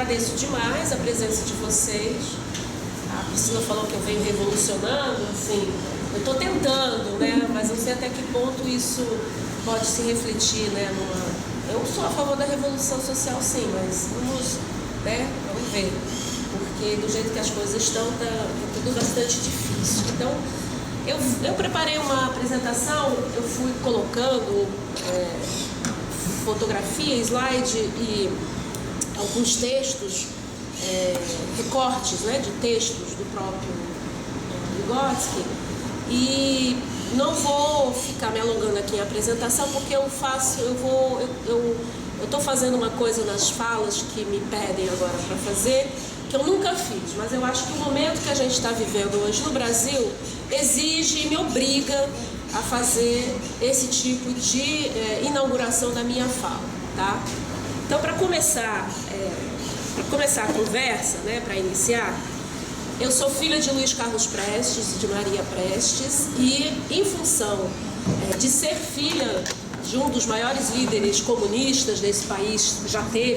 agradeço demais a presença de vocês. A Priscila falou que eu venho revolucionando, assim, eu estou tentando, né? Mas não sei até que ponto isso pode se refletir, né? Eu sou a favor da revolução social, sim, mas vamos ver. Porque do jeito que as coisas estão, tá tudo bastante difícil. Então, eu preparei uma apresentação, eu fui colocando fotografia, slide e alguns textos, recortes, né, de textos do próprio Vygotsky, e não vou ficar me alongando aqui em apresentação, porque eu estou fazendo uma coisa nas falas que me pedem agora para fazer, que eu nunca fiz, mas eu acho que o momento que a gente está vivendo hoje no Brasil exige e me obriga a fazer esse tipo de inauguração da minha fala, tá? Então, para começar a conversa, né, para iniciar, eu sou filha de Luiz Carlos Prestes e de Maria Prestes, e em função de ser filha de um dos maiores líderes comunistas desse país,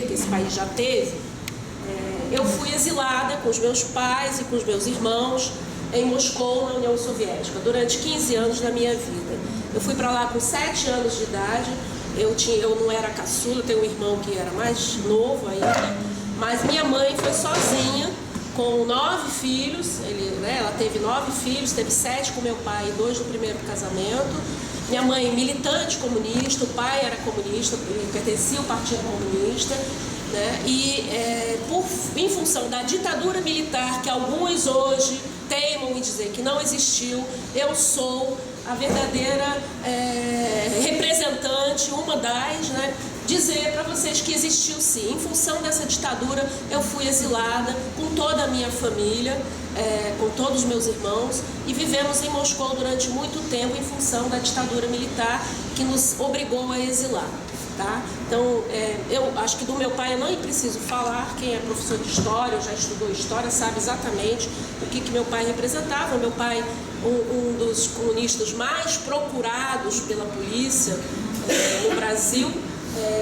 que esse país já teve, eu fui exilada com os meus pais e com os meus irmãos em Moscou, na União Soviética, durante 15 anos da minha vida. Eu fui para lá com 7 anos de idade, eu não era caçula, eu tenho um irmão que era mais novo ainda, mas minha mãe foi sozinha, com 9 filhos, ela teve 9 filhos, teve 7 com meu pai e 2 do primeiro casamento. Minha mãe militante comunista, o pai era comunista, ele pertencia ao Partido Comunista, né? E em função da ditadura militar, que alguns hoje teimam em dizer que não existiu, eu sou a verdadeira representante, uma das, né, dizer para vocês que existiu sim. Em função dessa ditadura, eu fui exilada com toda a minha família, com todos os meus irmãos, e vivemos em Moscou durante muito tempo em função da ditadura militar que nos obrigou a exilar. Tá? Então, eu acho que do meu pai eu não preciso falar. Quem é professor de história ou já estudou história sabe exatamente o que meu pai representava. Meu pai, um dos comunistas mais procurados pela polícia no Brasil.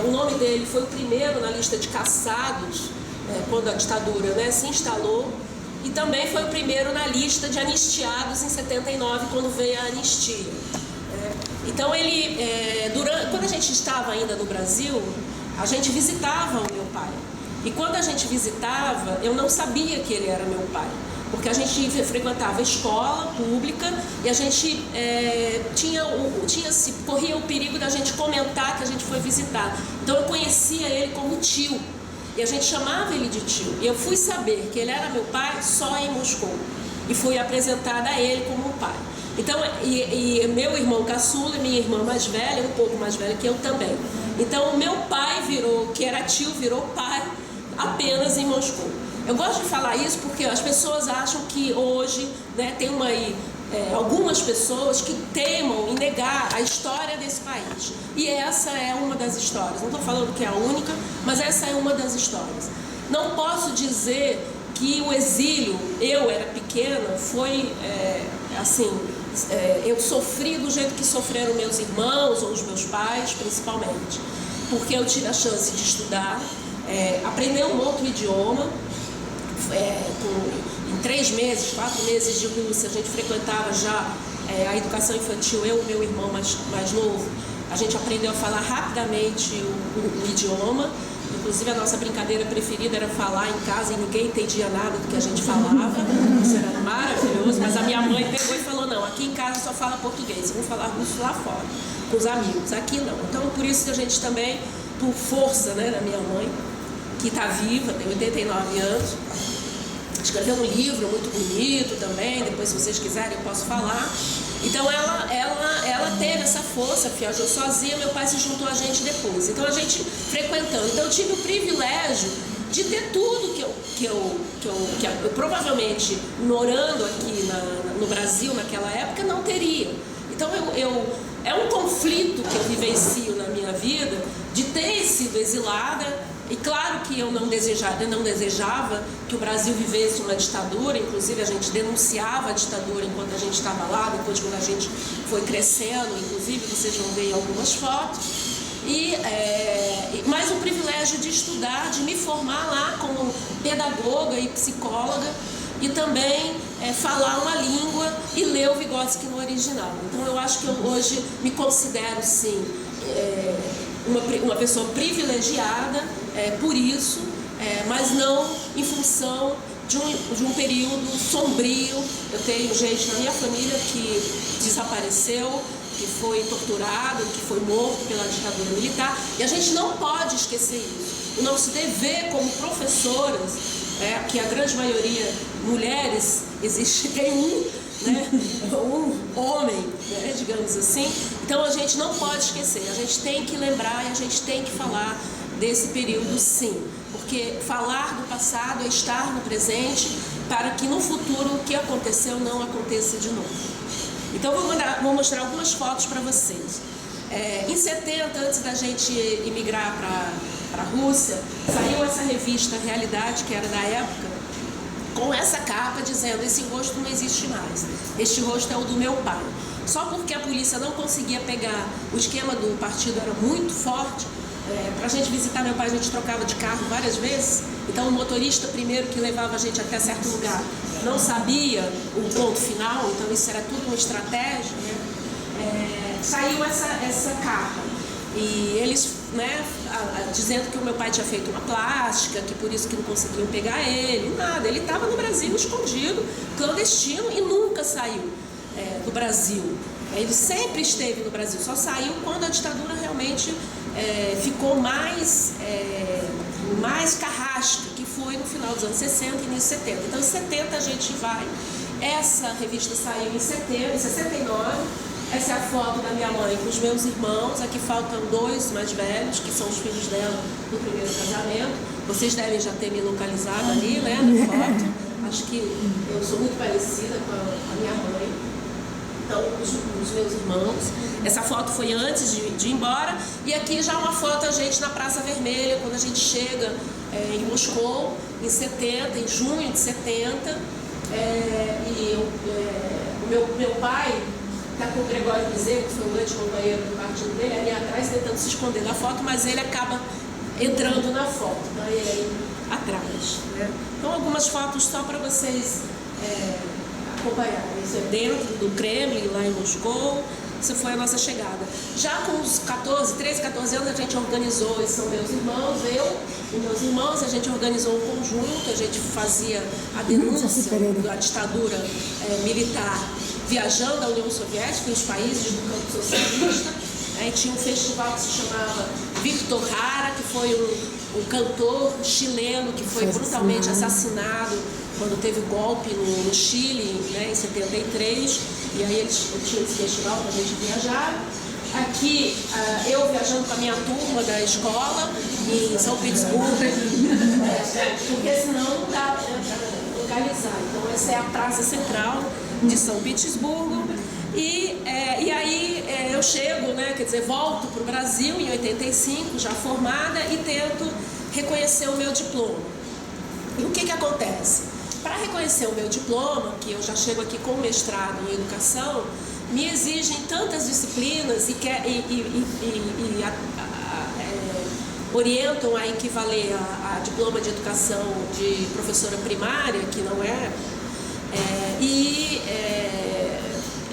O nome dele foi o primeiro na lista de caçados quando a ditadura, né, se instalou, e também foi o primeiro na lista de anistiados em 79, quando veio a anistia. Então, quando a gente estava ainda no Brasil, a gente visitava o meu pai. E quando a gente visitava, eu não sabia que ele era meu pai, porque a gente frequentava escola pública e a gente corria o perigo da gente comentar que a gente foi visitar. Então, eu conhecia ele como tio, e a gente chamava ele de tio. E eu fui saber que ele era meu pai só em Moscou, e fui apresentada a ele como um pai. Então, e meu irmão caçula e minha irmã mais velha, um pouco mais velha que eu também. Então, o meu pai que era tio, virou pai apenas em Moscou. Eu gosto de falar isso porque as pessoas acham que hoje, né, tem algumas pessoas que teimam em negar a história desse país. E essa é uma das histórias. Não estou falando que é a única, mas essa é uma das histórias. Não posso dizer que o exílio, eu era pequena, foi eu sofri do jeito que sofreram meus irmãos ou os meus pais, principalmente, porque eu tive a chance de estudar, aprender um outro idioma. Em 3 meses, 4 meses de Rússia, a gente frequentava já a educação infantil, eu e meu irmão mais novo. A gente aprendeu a falar rapidamente o idioma. Inclusive, a nossa brincadeira preferida era falar em casa e ninguém entendia nada do que a gente falava. Isso era maravilhoso, mas a minha mãe pegou e falou: não, aqui em casa só fala português, vamos falar russo lá fora, com os amigos, aqui não. Então, por isso que a gente também, por força, né, da minha mãe, que está viva, tem 89 anos, escreveu um livro muito bonito também, depois, se vocês quiserem, eu posso falar. Então, ela teve essa força, viajou sozinha, meu pai se juntou a gente depois. Então, a gente frequentando. Então, eu tive o privilégio de ter tudo que eu provavelmente, morando aqui no Brasil naquela época, não teria. Então, é um conflito que eu vivencio na minha vida, de ter sido exilada. E claro que eu não desejava que o Brasil vivesse uma ditadura. Inclusive, a gente denunciava a ditadura enquanto a gente estava lá, depois quando a gente foi crescendo, inclusive vocês vão ver algumas fotos. mais um privilégio de estudar, de me formar lá como pedagoga e psicóloga, e também falar uma língua e ler o Vygotsky no original. Então eu acho que eu hoje me considero, sim, uma pessoa privilegiada por isso, mas não em função de um período sombrio. Eu tenho gente na minha família que desapareceu, que foi torturado, que foi morto pela ditadura militar, e a gente não pode esquecer isso. O nosso dever como professoras, que a grande maioria mulheres, tem um homem, digamos assim, então a gente não pode esquecer, a gente tem que lembrar e a gente tem que falar desse período, sim, porque falar do passado é estar no presente para que no futuro o que aconteceu não aconteça de novo. Então vou mostrar algumas fotos para vocês. Em 70, antes da gente imigrar para a Rússia, saiu essa revista Realidade, que era da época, com essa capa dizendo: esse rosto não existe mais, este rosto é o do meu pai. Só porque a polícia não conseguia pegar, o esquema do partido era muito forte. Para a gente visitar meu pai, a gente trocava de carro várias vezes. Então o motorista primeiro que levava a gente até certo lugar não sabia o ponto final, então isso era tudo uma estratégia, saiu essa capa e eles, dizendo que o meu pai tinha feito uma plástica, que por isso que não conseguiam pegar ele, nada, ele estava no Brasil escondido, clandestino, e nunca saiu do Brasil. Ele sempre esteve no Brasil, só saiu quando a ditadura realmente ficou mais carrasca, que foi no final dos anos 60 e início de 70. Então em 70 a gente vai, essa revista saiu em 69, essa é a foto da minha mãe com os meus irmãos, aqui faltam 2 mais velhos, que são os filhos dela do primeiro casamento, vocês devem já ter me localizado ali, na foto, acho que eu sou muito parecida com a minha mãe. Então, os meus irmãos. Essa foto foi antes de ir embora. E aqui já uma foto a gente na Praça Vermelha, quando a gente chega em Moscou, em 70, em junho de 70. O meu pai está com o Gregório Bezerra, que foi um grande companheiro do partido dele, ali atrás, tentando se esconder da foto, mas ele acaba entrando na foto, então ele aí atrás. Então, algumas fotos só para vocês acompanhar. Isso é dentro do Kremlin, lá em Moscou. Essa foi a nossa chegada. Já com os 13, 14 anos, a gente organizou, e são meus irmãos, eu e meus irmãos, a gente organizou um conjunto, a gente fazia a denúncia da ditadura militar, viajando à União Soviética, os países do campo socialista. Tinha um festival que se chamava Victor Hara, que foi um cantor chileno que foi brutalmente assassinado quando teve o golpe no Chile, em 73, e aí eles tinham esse festival para a gente viajar. Aqui, eu viajando com a minha turma da escola, em São Petersburgo, porque senão não dá para localizar. Então, essa é a praça central de São Petersburgo. E aí eu chego, volto para o Brasil em 85, já formada, e tento reconhecer o meu diploma. E o que acontece? Para reconhecer o meu diploma, que eu já chego aqui com mestrado em educação, me exigem tantas disciplinas orientam a equivaler a diploma de educação de professora primária, que não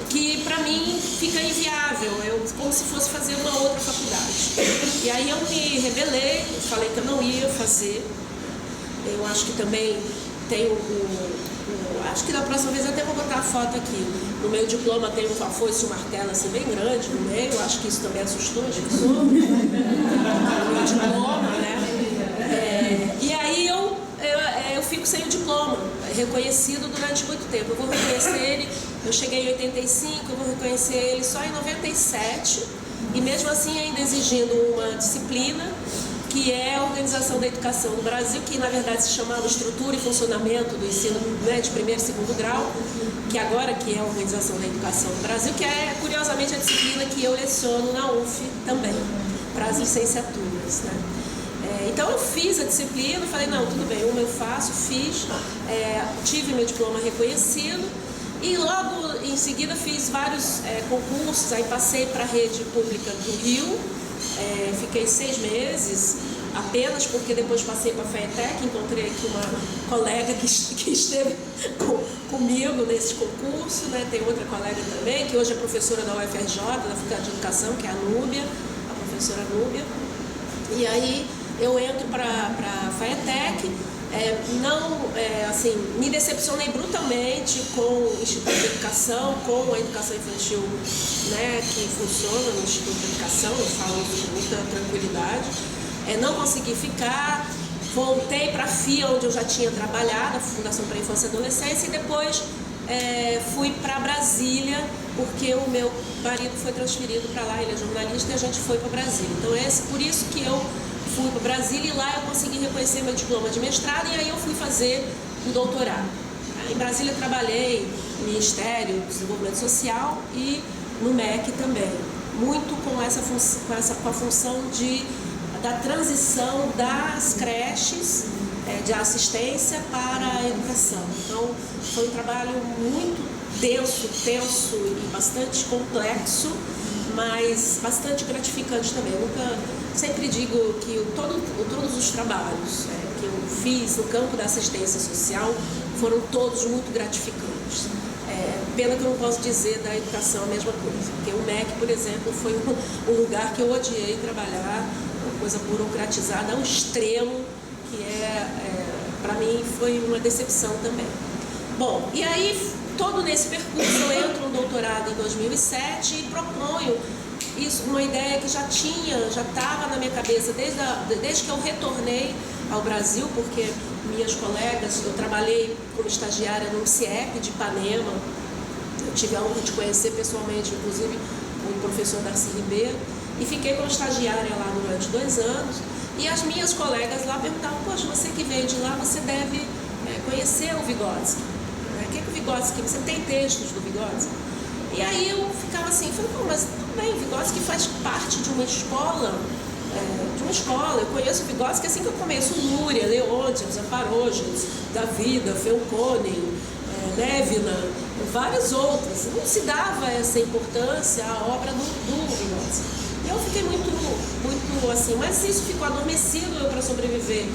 que para mim fica inviável, como se fosse fazer uma outra faculdade. E aí eu me rebelei, falei que eu não ia fazer. Eu acho que também tenho acho que da próxima vez até vou botar a foto aqui. No meu diploma tem uma foice e um martelo assim bem grande no meio, eu acho que isso também assustou a gente. No meu diploma, e aí eu fico sem o diploma, reconhecido durante muito tempo. Eu vou reconhecer ele, eu cheguei em 85, eu vou reconhecer ele só em 97, e mesmo assim ainda exigindo uma disciplina, que é a Organização da Educação no Brasil, que na verdade se chamava Estrutura e Funcionamento do Ensino de primeiro e segundo grau, que agora que é a Organização da Educação no Brasil, que é curiosamente a disciplina que eu leciono na UF também, para as licenciaturas. Então eu fiz a disciplina, falei, não, tudo bem, uma eu faço, fiz, tive meu diploma reconhecido, e logo em seguida fiz vários concursos, aí passei para a rede pública do Rio, fiquei 6 meses, apenas porque depois passei para a FAETEC, encontrei aqui uma colega que esteve comigo nesse concurso, né? Tem outra colega também, que hoje é professora da UFRJ, da Faculdade de Educação, que é a Núbia, a professora Núbia. E aí eu entro para a FAETEC, assim, me decepcionei brutalmente com o Instituto de Educação, com a educação infantil, né, que funciona no Instituto de Educação, eu falo isso com muita tranquilidade. Não consegui ficar, voltei para a FIA, onde eu já tinha trabalhado, a Fundação para a Infância e Adolescência, e depois fui para Brasília, porque o meu marido foi transferido para lá, ele é jornalista, e a gente foi para Brasília. Então por isso que eu fui para Brasília, e lá eu consegui reconhecer meu diploma de mestrado, e aí eu fui fazer o doutorado. Em Brasília eu trabalhei no Ministério do Desenvolvimento Social e no MEC também, muito com a função da transição das creches de assistência para a educação. Então, foi um trabalho muito tenso e bastante complexo, mas bastante gratificante também. Sempre digo que todos os trabalhos que eu fiz no campo da assistência social foram todos muito gratificantes. Pena que eu não posso dizer da educação a mesma coisa, porque o MEC, por exemplo, foi um lugar que eu odiei trabalhar, uma coisa burocratizada ao extremo, que para mim foi uma decepção também. Bom, e aí, todo nesse percurso, eu entro no doutorado em 2007 e proponho uma ideia que já estava na minha cabeça desde que eu retornei ao Brasil, porque minhas colegas, eu trabalhei como estagiária no CIEP de Ipanema, eu tive a honra de conhecer pessoalmente, inclusive, o professor Darcy Ribeiro, e fiquei como estagiária lá durante 2 anos, e as minhas colegas lá perguntavam, poxa, você que veio de lá, você deve conhecer o Vygotsky. O que é o Vygotsky? Você tem textos do Vygotsky? E aí eu ficava assim, falei, mas tudo bem, o Vygotsky faz parte de uma escola, eu conheço o Vygotsky assim que eu conheço Núria, Leôntios, Aparógenes, Davida, Felcone, Lévina, várias outras. Não se dava essa importância à obra do Vygotsky. E eu fiquei muito assim, mas isso ficou adormecido para sobreviver